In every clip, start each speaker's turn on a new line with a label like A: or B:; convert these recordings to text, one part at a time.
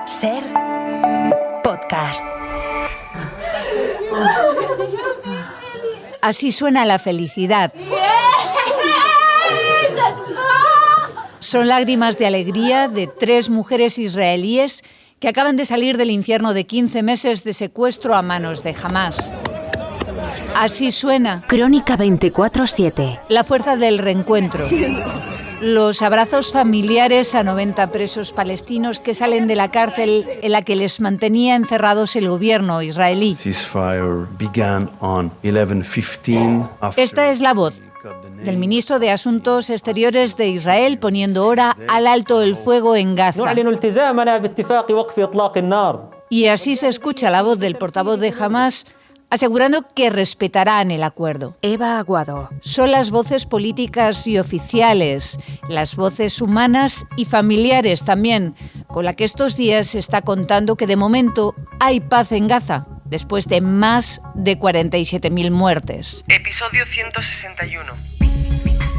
A: Ser podcast.
B: Así suena la felicidad. Son lágrimas de alegría de 3 mujeres israelíes que acaban de salir del infierno de 15 meses de secuestro a manos de Hamás. Así suena
A: Crónica 24/7.
B: la fuerza del reencuentro. Los abrazos familiares a 90 presos palestinos que salen de la cárcel en la que les mantenía encerrados el gobierno israelí. Esta es la voz del ministro de Asuntos Exteriores de Israel poniendo hora al alto el fuego en Gaza. Y así se escucha la voz del portavoz de Hamás asegurando que respetarán el acuerdo.
A: Eva Aguado.
B: Son las voces políticas y oficiales, las voces humanas y familiares también, con la que estos días se está contando que de momento hay paz en Gaza, después de más de 47.000 muertes.
C: Episodio 161.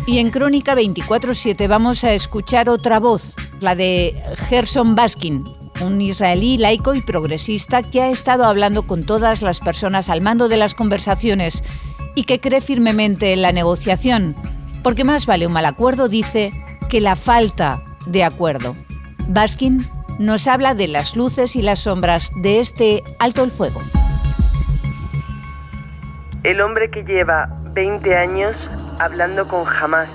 B: Y en Crónica 24/7 vamos a escuchar otra voz, la de Gershon Baskin, un israelí laico y progresista que ha estado hablando con todas las personas al mando de las conversaciones y que cree firmemente en la negociación, porque más vale un mal acuerdo, dice, que la falta de acuerdo. Baskin nos habla de las luces y las sombras de este alto el fuego.
C: El hombre que lleva 20 años hablando con Hamás.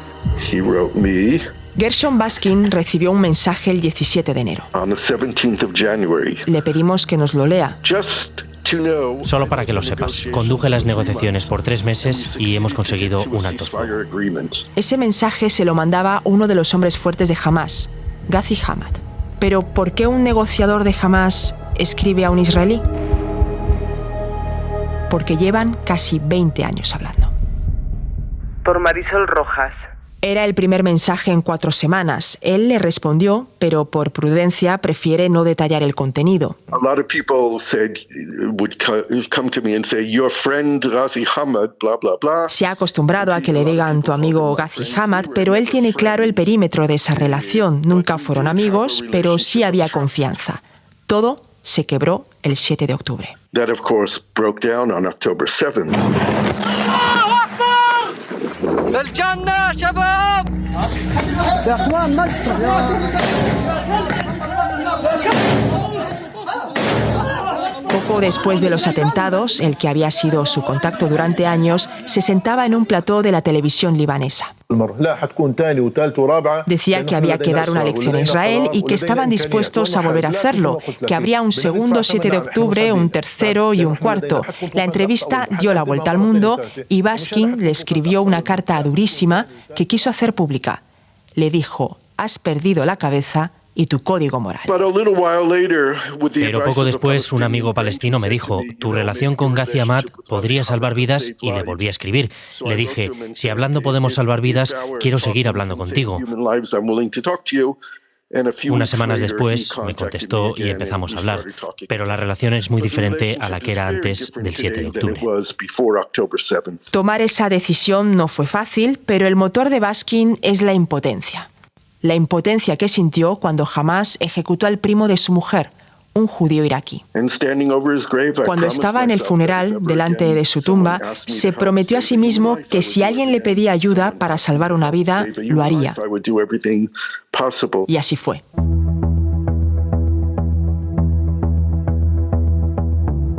D: He wrote me
E: Gershon Baskin recibió un mensaje el 17 de enero.
D: on the 17th of January.
E: Le pedimos que nos lo lea.
D: Just to know.
F: Solo para que lo sepas, conduje las negociaciones por 3 meses y hemos conseguido un alto fuego.
E: Ese mensaje se lo mandaba uno de los hombres fuertes de Hamás, Ghazi Hamad. Pero ¿por qué un negociador de Hamás escribe a un israelí? Porque llevan casi 20 años hablando.
C: Por Marisol Rojas.
E: Era el primer mensaje en 4 semanas. Él le respondió, pero por prudencia prefiere no detallar el contenido.
D: A lot of people would come to me and say, your friend Ghazi Hamad, blah, blah, blah.
E: Se ha acostumbrado a que le digan tu amigo Ghazi Hamad, pero él tiene claro el perímetro de esa relación. Nunca fueron amigos, pero sí había confianza. Todo se quebró el 7 de octubre.
D: That, of course, broke down on October 7th.
E: Poco después de los atentados, el que había sido su contacto durante años, se sentaba en un plató de la televisión libanesa. Decía que había que dar una lección a Israel y que estaban dispuestos a volver a hacerlo, que habría un segundo 7 de octubre, un tercero y un cuarto. La entrevista dio la vuelta al mundo y Baskin le escribió una carta durísima que quiso hacer pública. Le dijo, has perdido la cabeza y tu código moral.
F: Pero poco después un amigo palestino me dijo, tu relación con Ghazi Hamad podría salvar vidas, y le volví a escribir. Le dije, si hablando podemos salvar vidas, quiero seguir hablando contigo. Unas semanas después me contestó y empezamos a hablar, pero la relación es muy diferente a la que era antes del 7 de octubre.
E: Tomar esa decisión no fue fácil, pero el motor de Baskin es la impotencia. La impotencia que sintió cuando Hamás ejecutó al primo de su mujer, un judío iraquí. Cuando estaba en el funeral, delante de su tumba, se prometió a sí mismo que si alguien le pedía ayuda para salvar una vida, lo haría. Y así fue.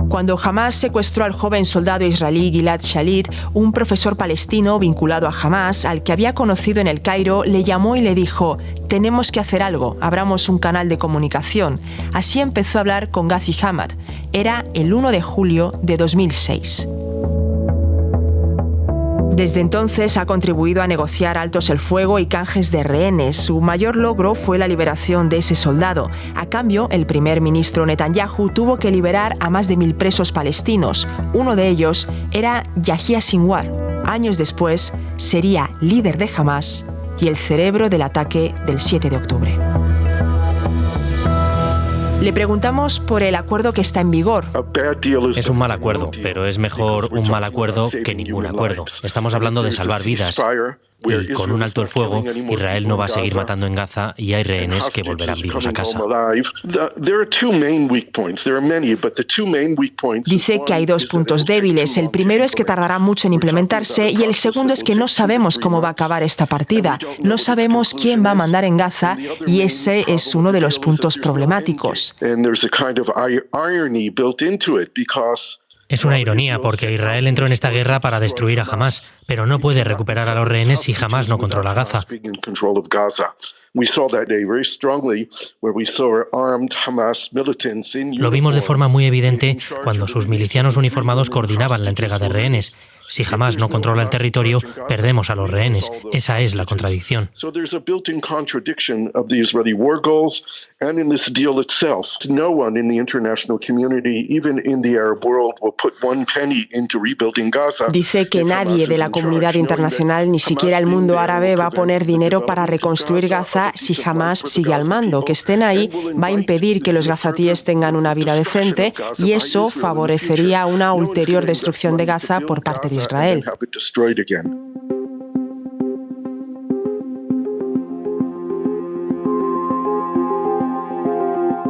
E: Cuando Hamás secuestró al joven soldado israelí Gilad Shalit, un profesor palestino vinculado a Hamás, al que había conocido en el Cairo, le llamó y le dijo, tenemos que hacer algo, abramos un canal de comunicación. Así empezó a hablar con Ghazi Hamad. Era el 1 de julio de 2006. Desde entonces ha contribuido a negociar altos el fuego y canjes de rehenes. Su mayor logro fue la liberación de ese soldado. A cambio, el primer ministro Netanyahu tuvo que liberar a más de 1.000 presos palestinos. Uno de ellos era Yahya Sinwar. Años después, sería líder de Hamás y el cerebro del ataque del 7 de octubre. Le preguntamos por el acuerdo que está en vigor.
F: Es un mal acuerdo, pero es mejor un mal acuerdo que ningún acuerdo. Estamos hablando de salvar vidas. Y con un alto el fuego, Israel no va a seguir matando en Gaza y hay rehenes que volverán vivos a casa.
E: Dice que hay dos puntos débiles. El primero es que tardará mucho en implementarse y el segundo es que no sabemos cómo va a acabar esta partida. No sabemos quién va a mandar en Gaza y ese es uno de los puntos problemáticos.
F: Es una ironía porque Israel entró en esta guerra para destruir a Hamás, pero no puede recuperar a los rehenes si Hamás no controla Gaza. Lo vimos de forma muy evidente cuando sus milicianos uniformados coordinaban la entrega de rehenes. Si Hamás no controla el territorio, perdemos a los rehenes. Esa es la contradicción.
E: Dice que nadie de la comunidad internacional, ni siquiera el mundo árabe, va a poner dinero para reconstruir Gaza si Hamás sigue al mando. Que estén ahí va a impedir que los gazatíes tengan una vida decente y eso favorecería una ulterior destrucción de Gaza por parte de Israel.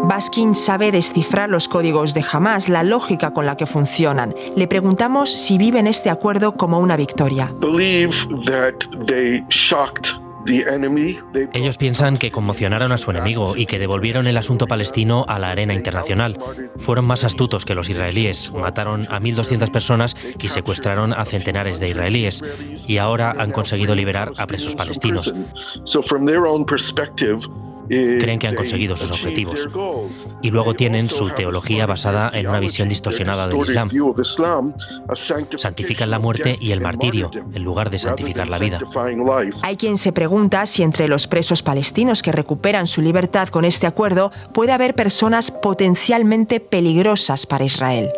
E: Baskin sabe descifrar los códigos de Hamás, la lógica con la que funcionan. Le preguntamos si vive en este acuerdo como una victoria.
F: Ellos piensan que conmocionaron a su enemigo y que devolvieron el asunto palestino a la arena internacional. Fueron más astutos que los israelíes, mataron a 1.200 personas y secuestraron a centenares de israelíes. Y ahora han conseguido liberar a presos palestinos. Creen que han conseguido sus objetivos. Y luego tienen su teología basada en una visión distorsionada del Islam. Santifican la muerte y el martirio, en lugar de santificar la vida.
E: Hay quien se pregunta si entre los presos palestinos que recuperan su libertad con este acuerdo puede haber personas potencialmente peligrosas para Israel.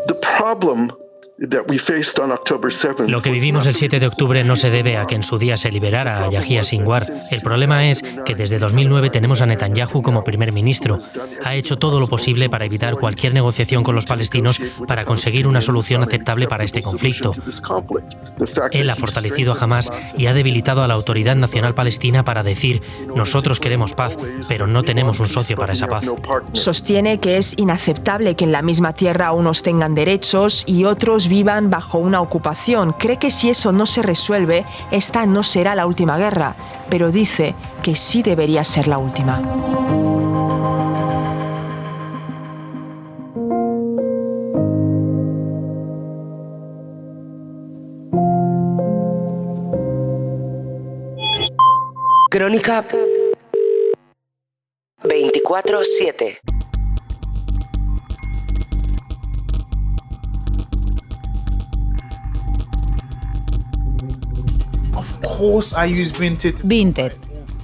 F: Lo que vivimos el 7 de octubre no se debe a que en su día se liberara a Yahya Sinwar. El problema es que desde 2009 tenemos a Netanyahu como primer ministro. Ha hecho todo lo posible para evitar cualquier negociación con los palestinos para conseguir una solución aceptable para este conflicto. Él ha fortalecido a Hamás y ha debilitado a la Autoridad Nacional Palestina para decir: nosotros queremos paz, pero no tenemos un socio para esa paz.
E: Sostiene que es inaceptable que en la misma tierra unos tengan derechos y otros vivan bajo una ocupación. Cree que si eso no se resuelve, esta no será la última guerra, pero dice que sí debería ser la última.
G: Crónica 24/7.
B: Vinted.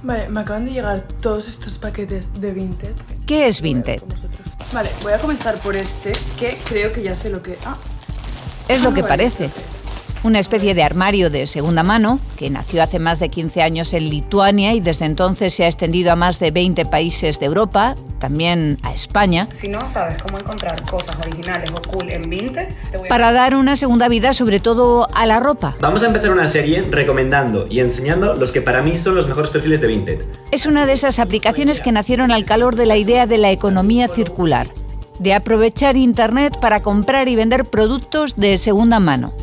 H: Vale, me acaban de llegar todos estos paquetes de Vinted.
B: ¿Qué es Vinted?
H: Vale, voy a comenzar por este, que creo que ya sé lo que...
B: Es lo que parece. Una especie de armario de segunda mano que nació hace más de 15 años en Lituania y desde entonces se ha extendido a más de 20 países de Europa, también a España.
I: Si no sabes cómo encontrar cosas originales o cool en Vinted,
B: para dar una segunda vida sobre todo a la ropa.
J: Vamos a empezar una serie recomendando y enseñando los que para mí son los mejores perfiles de Vinted.
B: Es una de esas aplicaciones que nacieron al calor de la idea de la economía circular, de aprovechar Internet para comprar y vender productos de segunda mano.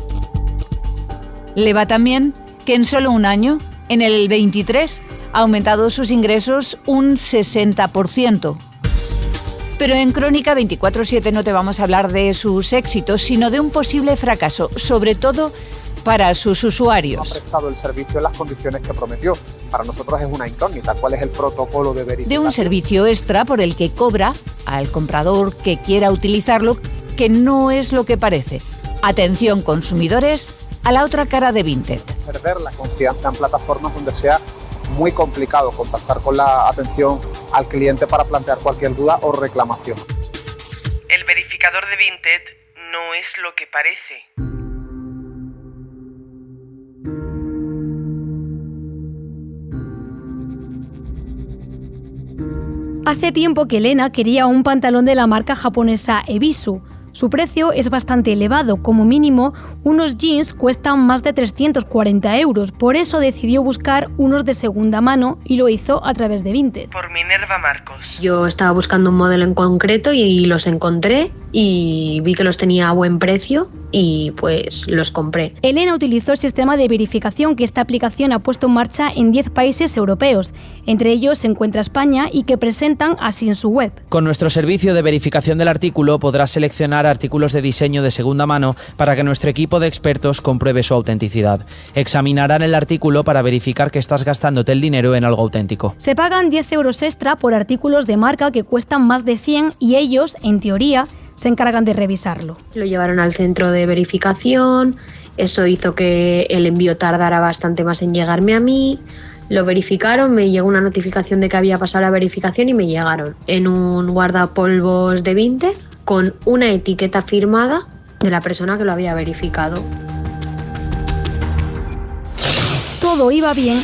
B: Le va tan bien que en solo un año, en el 23, ha aumentado sus ingresos un 60%. Pero en Crónica 24/7 no te vamos a hablar de sus éxitos, sino de un posible fracaso, sobre todo para sus usuarios.
K: No ha prestado el servicio en las condiciones que prometió. Para nosotros es una incógnita. ¿Cuál es el protocolo de verificación?
B: De un servicio extra por el que cobra al comprador que quiera utilizarlo, que no es lo que parece. Atención, consumidores, a la otra cara de Vinted.
K: Perder la confianza en plataformas donde sea muy complicado contactar con la atención al cliente para plantear cualquier duda o reclamación.
C: El verificador de Vinted no es lo que parece.
L: Hace tiempo que Elena quería un pantalón de la marca japonesa Ebisu, Su precio es bastante elevado, como mínimo unos jeans cuestan más de 340 €, por eso decidió buscar unos de segunda mano y lo hizo a través de Vinted.
C: Por Minerva Marcos.
M: Yo estaba buscando un modelo en concreto y los encontré y vi que los tenía a buen precio y pues los compré.
L: Elena utilizó el sistema de verificación que esta aplicación ha puesto en marcha en 10 países europeos. Entre ellos se encuentra España y que presentan así en su web.
N: Con nuestro servicio de verificación del artículo podrás seleccionar artículos de diseño de segunda mano para que nuestro equipo de expertos compruebe su autenticidad. Examinarán el artículo para verificar que estás gastándote el dinero en algo auténtico.
L: Se pagan 10 € extra por artículos de marca que cuestan más de 100 y ellos, en teoría, se encargan de revisarlo.
M: Lo llevaron al centro de verificación, eso hizo que el envío tardara bastante más en llegarme a mí. Lo verificaron, me llegó una notificación de que había pasado la verificación y me llegaron en un guardapolvos de Vinted con una etiqueta firmada de la persona que lo había verificado.
L: Todo iba bien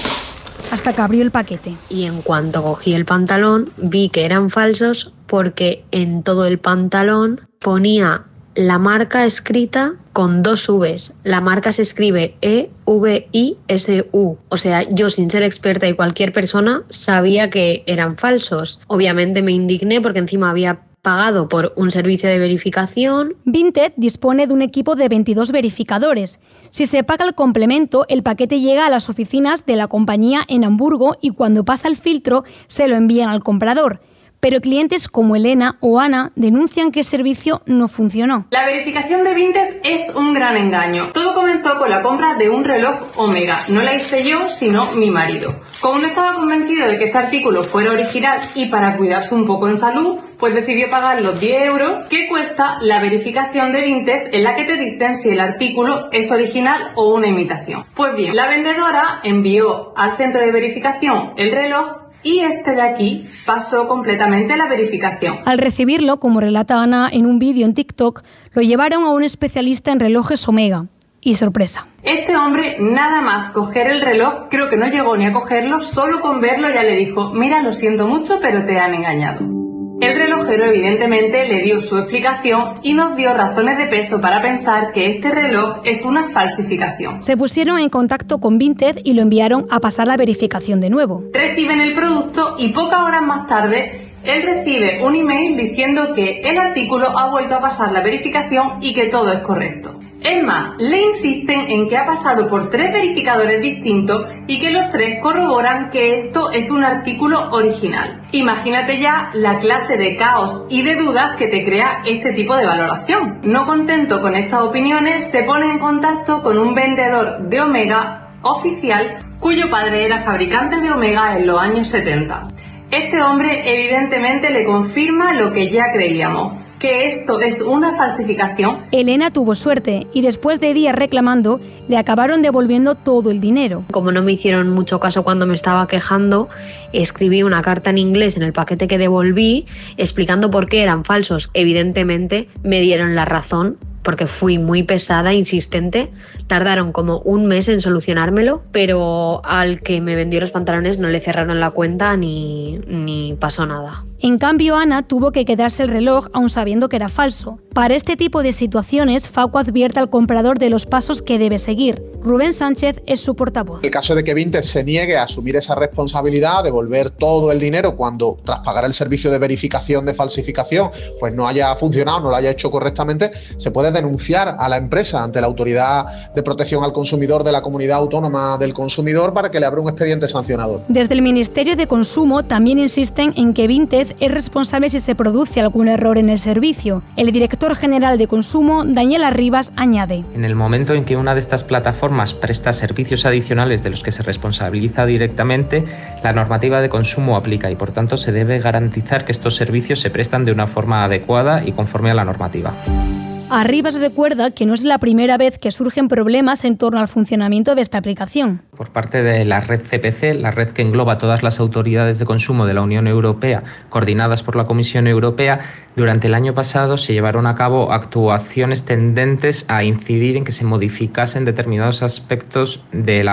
L: hasta que abrió el paquete.
M: Y en cuanto cogí el pantalón vi que eran falsos porque en todo el pantalón ponía la marca escrita con 2 Vs. La marca se escribe EVISU. O sea, yo sin ser experta y cualquier persona sabía que eran falsos. Obviamente me indigné porque encima había pagado por un servicio de verificación.
L: Vinted dispone de un equipo de 22 verificadores. Si se paga el complemento, el paquete llega a las oficinas de la compañía en Hamburgo y cuando pasa el filtro se lo envían al comprador. Pero clientes como Elena o Ana denuncian que el servicio no funcionó.
H: La verificación de Vinted es un gran engaño. Todo comenzó con la compra de un reloj Omega. No la hice yo, sino mi marido. Como no estaba convencido de que este artículo fuera original y para cuidarse un poco en salud, pues decidió pagar los 10 € que cuesta la verificación de Vinted en la que te dicen si el artículo es original o una imitación. Pues bien, la vendedora envió al centro de verificación el reloj y este de aquí pasó completamente la verificación.
L: Al recibirlo, como relata Ana en un vídeo en TikTok, lo llevaron a un especialista en relojes Omega. Y sorpresa.
H: Este hombre, nada más coger el reloj, creo que no llegó ni a cogerlo, solo con verlo ya le dijo: mira, lo siento mucho, pero te han engañado. El relojero evidentemente le dio su explicación y nos dio razones de peso para pensar que este reloj es una falsificación.
L: Se pusieron en contacto con Vinted y lo enviaron a pasar la verificación de nuevo.
H: Reciben el producto y pocas horas más tarde él recibe un email diciendo que el artículo ha vuelto a pasar la verificación y que todo es correcto. Es más, le insisten en que ha pasado por 3 verificadores distintos y que los 3 corroboran que esto es un artículo original. Imagínate ya la clase de caos y de dudas que te crea este tipo de valoración. No contento con estas opiniones, se pone en contacto con un vendedor de Omega oficial cuyo padre era fabricante de Omega en los años 70. Este hombre evidentemente le confirma lo que ya creíamos, que esto es una falsificación.
L: Elena tuvo suerte y después de días reclamando, le acabaron devolviendo todo el dinero.
M: Como no me hicieron mucho caso cuando me estaba quejando, escribí una carta en inglés en el paquete que devolví explicando por qué eran falsos. Evidentemente me dieron la razón porque fui muy pesada e insistente. Tardaron como un mes en solucionármelo, pero al que me vendió los pantalones no le cerraron la cuenta ni pasó nada.
L: En cambio, Ana tuvo que quedarse el reloj aun sabiendo que era falso. Para este tipo de situaciones, Facu advierte al comprador de los pasos que debe seguir. Rubén Sánchez es su portavoz.
K: El caso de que Vinted se niegue a asumir esa responsabilidad, devolver todo el dinero cuando tras pagar el servicio de verificación de falsificación pues no haya funcionado, no lo haya hecho correctamente, se puede denunciar a la empresa ante la Autoridad de Protección al Consumidor de la Comunidad Autónoma del Consumidor para que le abra un expediente sancionador.
L: Desde el Ministerio de Consumo también insisten en que Vinted es responsable si se produce algún error en el servicio. El director general de Consumo, Daniel Arribas, añade:
O: en el momento en que una de estas plataformas presta servicios adicionales de los que se responsabiliza directamente, la normativa de consumo aplica y por tanto se debe garantizar que estos servicios se prestan de una forma adecuada y conforme a la normativa.
L: Arribas recuerda que no es la primera vez que surgen problemas en torno al funcionamiento de esta aplicación.
O: Por parte de la red CPC, la red que engloba todas las autoridades de consumo de la Unión Europea, coordinadas por la Comisión Europea, durante el año pasado se llevaron a cabo actuaciones tendentes a incidir en que se modificasen determinados aspectos de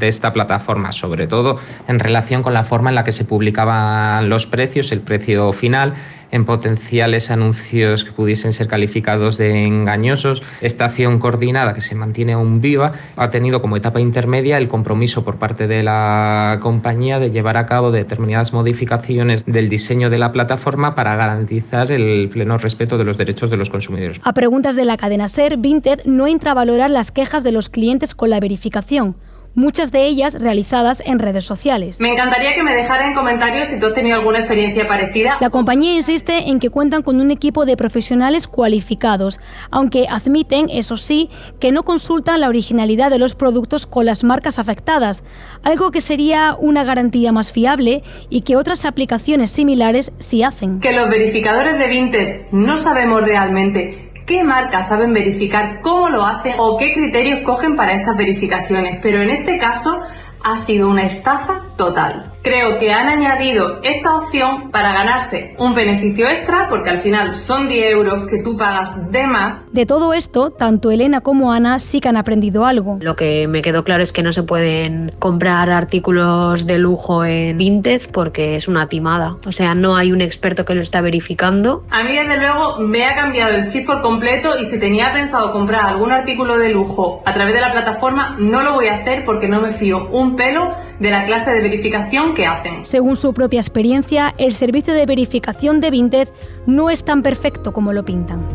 O: esta plataforma, sobre todo en relación con la forma en la que se publicaban los precios, el precio final, en potenciales anuncios que pudiesen ser calificados de engañosos. Esta acción coordinada, que se mantiene aún viva, ha tenido como etapa intermedia el compromiso por parte de la compañía de llevar a cabo determinadas modificaciones del diseño de la plataforma para garantizar el pleno respeto de los derechos de los consumidores.
L: A preguntas de la cadena SER, Vinted no entra a valorar las quejas de los clientes con la verificación, muchas de ellas realizadas en redes sociales.
H: Me encantaría que me dejara en comentarios si tú has tenido alguna experiencia parecida.
L: La compañía insiste en que cuentan con un equipo de profesionales cualificados, aunque admiten, eso sí, que no consultan la originalidad de los productos con las marcas afectadas, algo que sería una garantía más fiable y que otras aplicaciones similares sí hacen.
H: Que los verificadores de Vinted no sabemos realmente qué marcas saben verificar, cómo lo hacen o qué criterios cogen para estas verificaciones, pero en este caso ha sido una estafa total. Creo que han añadido esta opción para ganarse un beneficio extra, porque al final son 10 euros que tú pagas de más.
L: De todo esto, tanto Elena como Ana sí que han aprendido algo.
M: Lo que me quedó claro es que no se pueden comprar artículos de lujo en Vinted porque es una timada. O sea, no hay un experto que lo está verificando.
H: A mí, desde luego, me ha cambiado el chip por completo y si tenía pensado comprar algún artículo de lujo a través de la plataforma, no lo voy a hacer porque no me fío un pelo de la clase de verificación que hacen.
L: Según su propia experiencia, el servicio de verificación de Vinted no es tan perfecto como lo pintan.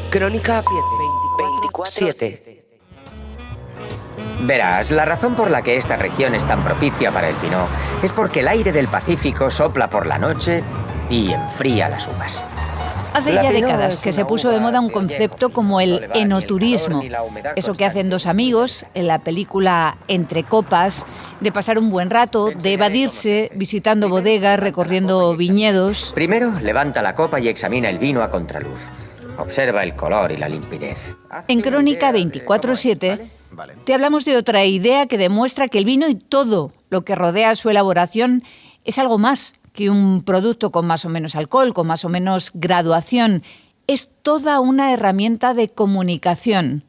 G: Crónica 24/7.
P: Verás, la razón por la que esta región es tan propicia para el vino es porque el aire del Pacífico sopla por la noche y enfría las uvas.
B: Hace ya décadas que se puso de moda un concepto como el enoturismo, eso que hacen dos amigos en la película Entre copas, de pasar un buen rato, de evadirse, visitando bodegas, recorriendo viñedos.
P: Primero, levanta la copa y examina el vino a contraluz. Observa el color y la limpidez.
B: En Crónica 24/7 te hablamos de otra idea que demuestra que el vino y todo lo que rodea su elaboración es algo más que un producto con más o menos alcohol, con más o menos graduación. Es toda una herramienta de comunicación.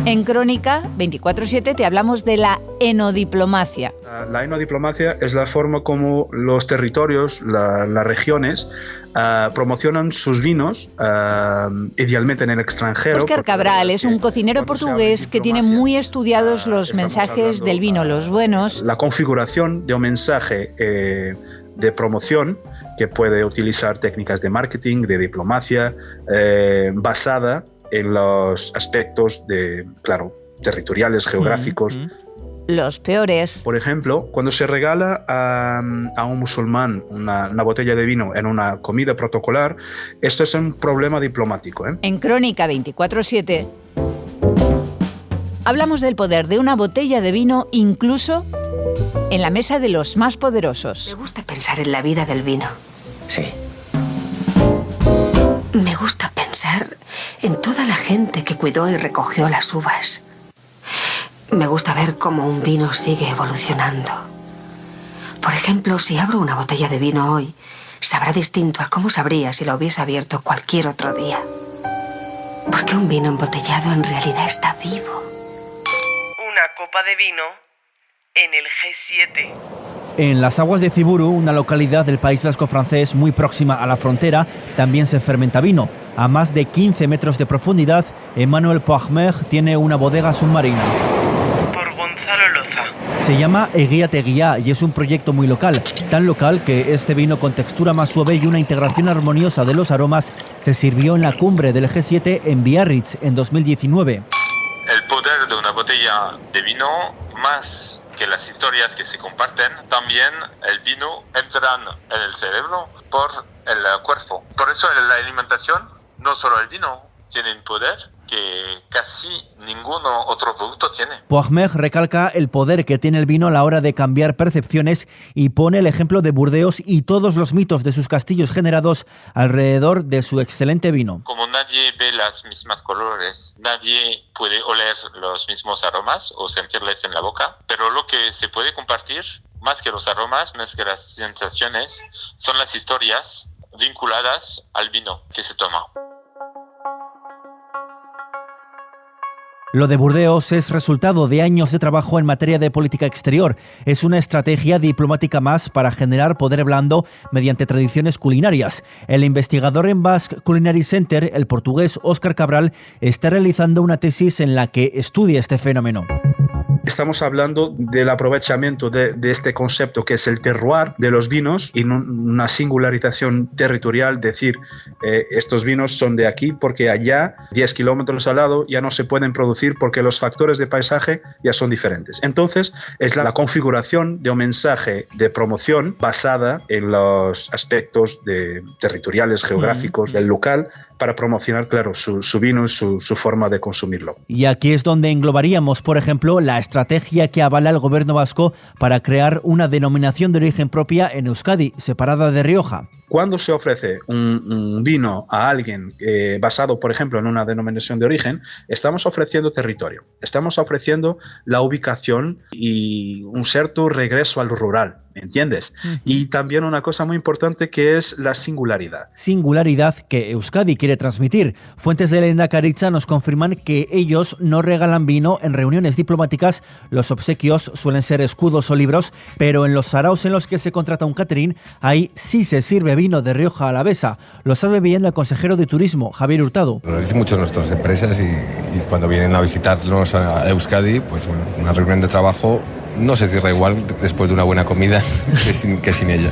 B: En Crónica 24/7 te hablamos de la enodiplomacia.
Q: La enodiplomacia es la forma como los territorios, las regiones, promocionan sus vinos, idealmente en el extranjero.
B: Óscar Cabral es un cocinero portugués que tiene muy estudiados los mensajes del vino, los buenos.
Q: La configuración de un mensaje de promoción que puede utilizar técnicas de marketing, de diplomacia, basada en los aspectos territoriales, geográficos.
B: Los peores.
Q: Por ejemplo, cuando se regala a un musulmán una botella de vino en una comida protocolar, esto es un problema diplomático.
B: En Crónica 24/7 hablamos del poder de una botella de vino incluso en la mesa de los más poderosos.
R: Me gusta pensar en la vida del vino.
P: Sí.
R: Me gusta pensar en toda la gente que cuidó y recogió las uvas. Me gusta ver cómo un vino sigue evolucionando. Por ejemplo, si abro una botella de vino hoy, sabrá distinto a cómo sabría si lo hubiese abierto cualquier otro día. Porque un vino embotellado en realidad está vivo.
C: Una copa de vino en el G7.
S: En las aguas de Ciburu, una localidad del País Vasco francés muy próxima a la frontera, también se fermenta vino. A más de 15 metros de profundidad, Emmanuel Poirmer tiene una bodega submarina.
C: Por Gonzalo Loza.
S: Se llama Eguía Teguía y es un proyecto muy local, tan local que este vino con textura más suave y una integración armoniosa de los aromas se sirvió en la cumbre del G7 en Biarritz en 2019.
T: El poder de una botella de vino, más que las historias que se comparten, también el vino entra en el cerebro por el cuerpo. Por eso la alimentación, no solo el vino, tiene un poder que casi ningún otro producto tiene.
S: Poirmer recalca el poder que tiene el vino a la hora de cambiar percepciones y pone el ejemplo de Burdeos y todos los mitos de sus castillos generados alrededor de su excelente vino.
T: Como nadie ve los mismos colores, nadie puede oler los mismos aromas o sentirles en la boca, pero lo que se puede compartir, más que los aromas, más que las sensaciones, son las historias vinculadas al vino que se toma.
S: Lo de Burdeos es resultado de años de trabajo en materia de política exterior. Es una estrategia diplomática más para generar poder blando mediante tradiciones culinarias. El investigador en Basque Culinary Center, el portugués Óscar Cabral, está realizando una tesis en la que estudia este fenómeno.
Q: Estamos hablando del aprovechamiento de este concepto que es el terroir de los vinos y una singularización territorial, decir, estos vinos son de aquí porque allá, 10 kilómetros al lado, ya no se pueden producir porque los factores de paisaje ya son diferentes. Entonces, es la configuración de un mensaje de promoción basada en los aspectos territoriales, geográficos del local para promocionar, claro, su vino y su forma de consumirlo.
S: Y aquí es donde englobaríamos, por ejemplo, la estrategia que avala el gobierno vasco para crear una denominación de origen propia en Euskadi, separada de Rioja.
Q: Cuando se ofrece un vino a alguien basado, por ejemplo, en una denominación de origen, estamos ofreciendo territorio, estamos ofreciendo la ubicación y un cierto regreso al rural, ¿me entiendes? Y también una cosa muy importante que es la singularidad.
S: Singularidad que Euskadi quiere transmitir. Fuentes de Lehendakaritza nos confirman que ellos no regalan vino en reuniones diplomáticas. Los obsequios suelen ser escudos o libros, pero en los saraos en los que se contrata un catering, ahí sí se sirve vino de Rioja Alavesa. Lo sabe bien el consejero de Turismo, Javier Hurtado.
U: Lo dicen mucho nuestras empresas y cuando vienen a visitarnos a Euskadi, pues bueno, una reunión de trabajo no se cierra igual después de una buena comida que sin ella.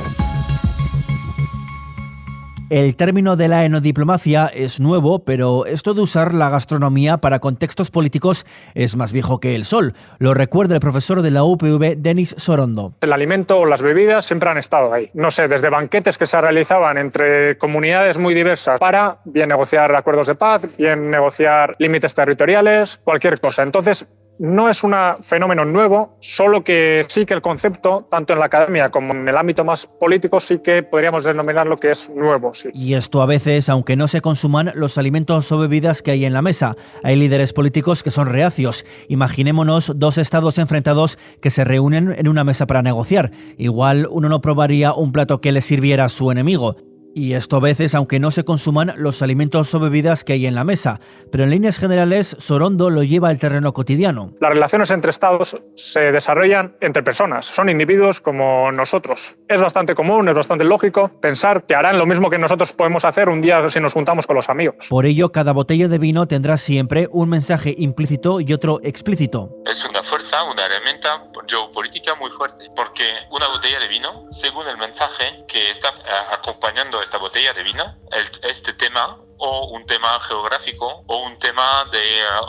S: El término de la enodiplomacia es nuevo, pero esto de usar la gastronomía para contextos políticos es más viejo que el sol. Lo recuerda el profesor de la UPV, Denis Sorondo.
V: El alimento o las bebidas siempre han estado ahí. No sé, desde banquetes que se realizaban entre comunidades muy diversas para bien negociar acuerdos de paz, bien negociar límites territoriales, cualquier cosa. Entonces, no es un fenómeno nuevo, solo que sí que el concepto, tanto en la academia como en el ámbito más político, sí que podríamos denominar lo que es nuevo. Sí.
S: Y esto a veces, aunque no se consuman los alimentos o bebidas que hay en la mesa. Hay líderes políticos que son reacios. Imaginémonos dos estados enfrentados que se reúnen en una mesa para negociar. Igual uno no probaría un plato que le sirviera a su enemigo. Y esto a veces, aunque no se consuman los alimentos o bebidas que hay en la mesa. Pero en líneas generales, Sorondo lo lleva al terreno cotidiano.
V: Las relaciones entre estados se desarrollan entre personas. Son individuos como nosotros. Es bastante común, es bastante lógico pensar que harán lo mismo que nosotros podemos hacer un día si nos juntamos con los amigos.
S: Por ello, cada botella de vino tendrá siempre un mensaje implícito y otro explícito.
T: Es una fuerza, una herramienta geopolítica muy fuerte. Porque una botella de vino, según el mensaje que está acompañando esta botella de vino, este tema o un tema geográfico o un tema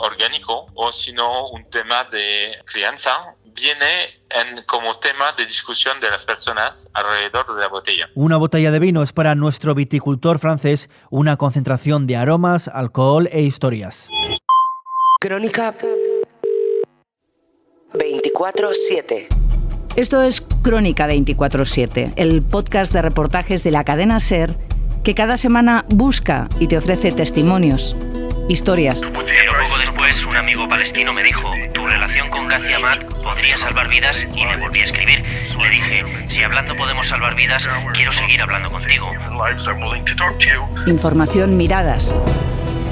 T: orgánico o sino un tema de crianza viene como tema de discusión de las personas alrededor de la botella.
S: Una botella de vino es para nuestro viticultor francés una concentración de aromas, alcohol e historias.
G: Crónica 24/7.
B: Esto es Crónica 24/7, el podcast de reportajes de la cadena SER que cada semana busca y te ofrece testimonios, historias.
F: Pero poco después un amigo palestino me dijo, tu relación con Ghazi Hamad podría salvar vidas y le volví a escribir. Le dije, si hablando podemos salvar vidas, quiero seguir hablando contigo.
B: Información, miradas.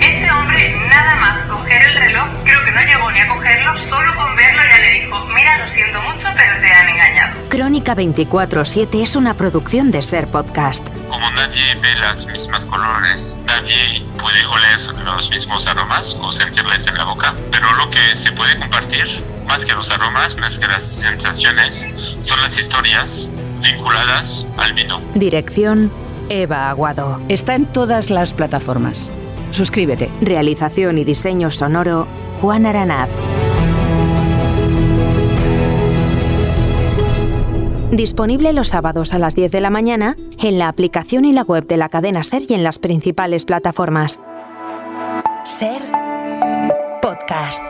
H: Este hombre, nada más coger el reloj, creo que no llegó ni a cogerlo, solo con verlo ya le dijo, mira, lo siento mucho, pero te han engañado.
A: Crónica 24/7 es una producción de SER Podcast.
T: Como nadie ve los mismos colores, nadie puede oler los mismos aromas o sentirles en la boca, pero lo que se puede compartir, más que los aromas, más que las sensaciones, son las historias vinculadas al vino.
A: Dirección, Eva Aguado.
B: Está en todas las plataformas. Suscríbete.
A: Realización y diseño sonoro, Juan Aranaz. Disponible los sábados a las 10 de la mañana en la aplicación y la web de la cadena SER y en las principales plataformas. SER Podcast.